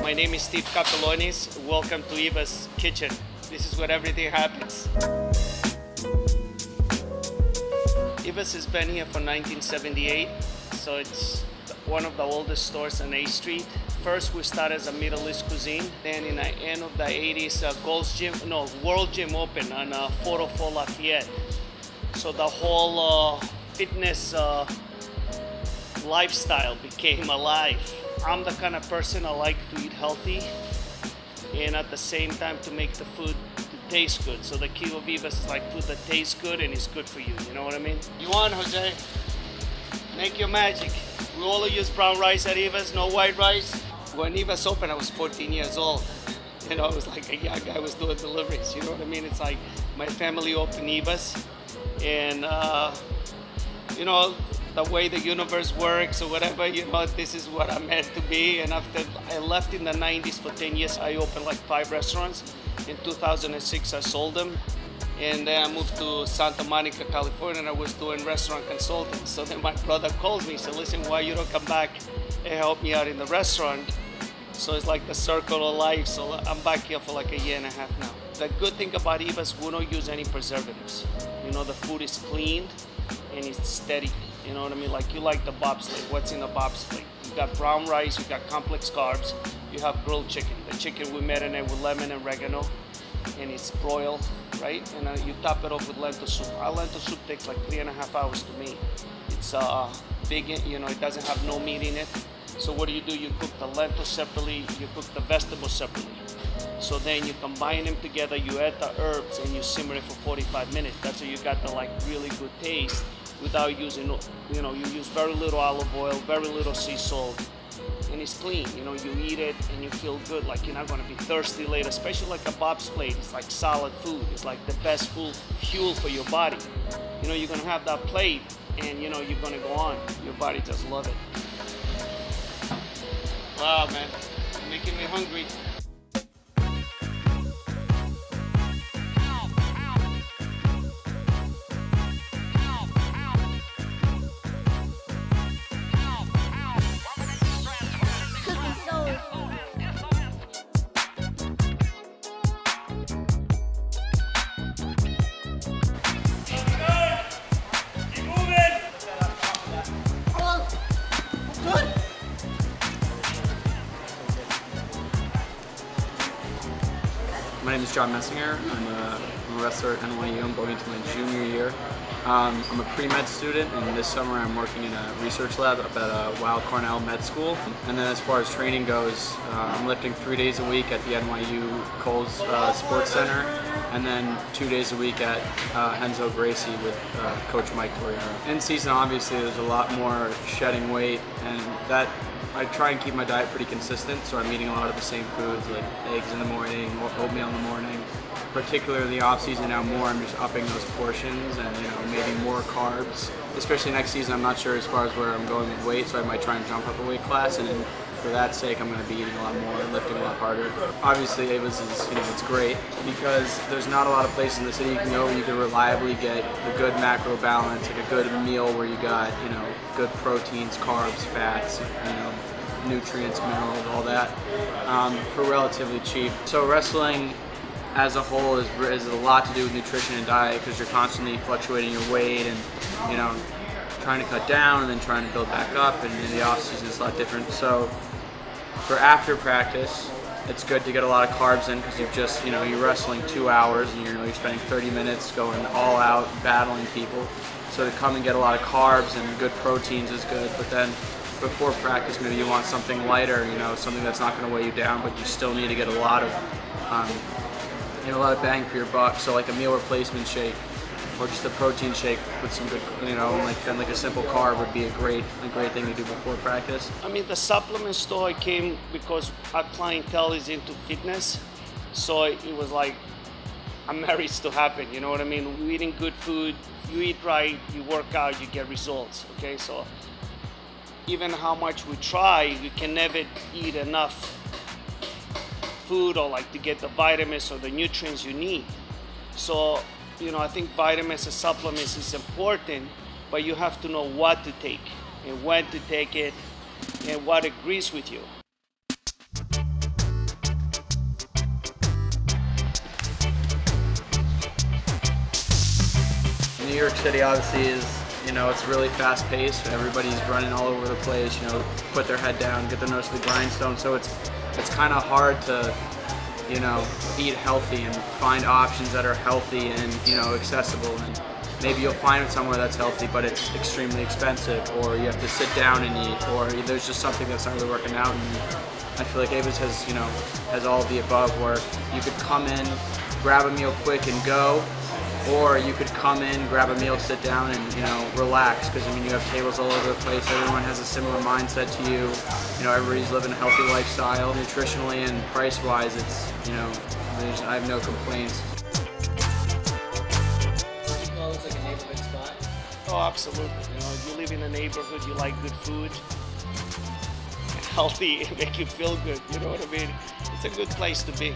My name is Steve Capellonis. Welcome to Eva's Kitchen. This is where everything happens. Eva's has been here for 1978, so it's one of the oldest stores on A Street. First, we started as a Middle East cuisine. Then in the end of the 80s, World Gym opened on 404 Lafayette. So the whole fitness lifestyle became alive. I'm the kind of person I like to eat healthy and at the same time to make the food to taste good. So the key of Eva's is like food that tastes good and is good for you. You know what I mean? You want, Jose? Make your magic. We only use brown rice at Eva's, no white rice. When Eva's opened, I was 14 years old. You know, I was like a young guy was doing deliveries. You know what I mean? It's like my family opened Eva's, and you know, the way the universe works or whatever, you know, this is what I'm meant to be. And after I left in the 90s for 10 years, I opened like 5 restaurants. In 2006, I sold them. And then I moved to Santa Monica, California, and I was doing restaurant consulting. So then my brother calls me and said, listen, why you don't come back and help me out in the restaurant? So it's like the circle of life. So I'm back here for like a year and a half now. The good thing about Eva's, we don't use any preservatives. You know, the food is cleaned and it's steady. You know what I mean? Like you like the bobsled. What's in the bobsled? You got brown rice, you got complex carbs, you have grilled chicken. The chicken we marinate with lemon and oregano, and it's broiled, right? And you top it off with lentil soup. Our lentil soup takes like 3.5 hours to make. It's big, you know, it doesn't have no meat in it. So what do? You cook the lentils separately, you cook the vegetables separately. So then you combine them together, you add the herbs, and you simmer it for 45 minutes. That's how you got the like really good taste without using, you know, you use very little olive oil, very little sea salt, and it's clean. You know, you eat it and you feel good, like you're not gonna be thirsty later, especially like a Bob's plate. It's like solid food. It's like the best fuel for your body. You know, you're gonna have that plate and you know, you're gonna go on. Your body just love it. Wow, man, you're making me hungry. My name is John Messinger. I'm a wrestler at NYU. I'm going into my junior year. I'm a pre-med student, and this summer I'm working in a research lab up at Weill Cornell Med School. And then as far as training goes, I'm lifting 3 days a week at the NYU Coles Sports Center, and then 2 days a week at Henzo Gracie with Coach Mike Torriero. In season, obviously, there's a lot more shedding weight, and that I try and keep my diet pretty consistent, so I'm eating a lot of the same foods, like eggs in the morning, oatmeal in the morning. Particularly the off season now, I'm just upping those portions and, you know, maybe more carbs. Especially next season, I'm not sure as far as where I'm going with weight, so I might try and jump up a weight class, and for that sake, I'm going to be eating a lot more and lifting a lot harder. Obviously, Eva's is, you know, it's great because there's not a lot of places in the city you can go where you can reliably get a good macro balance, like a good meal where you got, you know, good proteins, carbs, fats, you know, nutrients, minerals, all that, for relatively cheap. So wrestling as a whole is a lot to do with nutrition and diet because you're constantly fluctuating your weight and, you know, trying to cut down and then trying to build back up, and in the off season it's a lot different. So for after practice, it's good to get a lot of carbs in because you've just, you know, you're wrestling 2 hours and you're spending 30 minutes going all out battling people. So to come and get a lot of carbs and good proteins is good, but then before practice maybe you want something lighter, you know, something that's not going to weigh you down, but you still need to get a lot of you know, a lot of bang for your buck. So like a meal replacement shake or just a protein shake with some good, you know, like a simple carb would be a great thing to do before practice. I mean, the supplement store came because our clientele is into fitness, so it was like a marriage to happen. You know what I mean? We're eating good food, you eat right, you work out, you get results. Okay, so even how much we try, we can never eat enough food or like to get the vitamins or the nutrients you need. So, you know, I think vitamins and supplements is important, but you have to know what to take and when to take it and what agrees with you. New York City obviously is, you know, it's really fast paced. Everybody's running all over the place, you know, put their head down, get their nose to the grindstone. So it's kind of hard to, you know, eat healthy and find options that are healthy and, you know, accessible. And maybe you'll find it somewhere that's healthy, but it's extremely expensive, or you have to sit down and eat, or there's just something that's not really working out. And I feel like Ava's has, you know, has all of the above, where you could come in, grab a meal quick and go, or you could come in, grab a meal, sit down, and, you know, relax. Because I mean, you have tables all over the place. Everyone has a similar mindset to you. You know, everybody's living a healthy lifestyle, nutritionally and price-wise. It's, you know, I have no complaints. Looks like a neighborhood spot. Oh, absolutely. You know, you live in a neighborhood, you like good food, healthy, make you feel good. You know what I mean? It's a good place to be.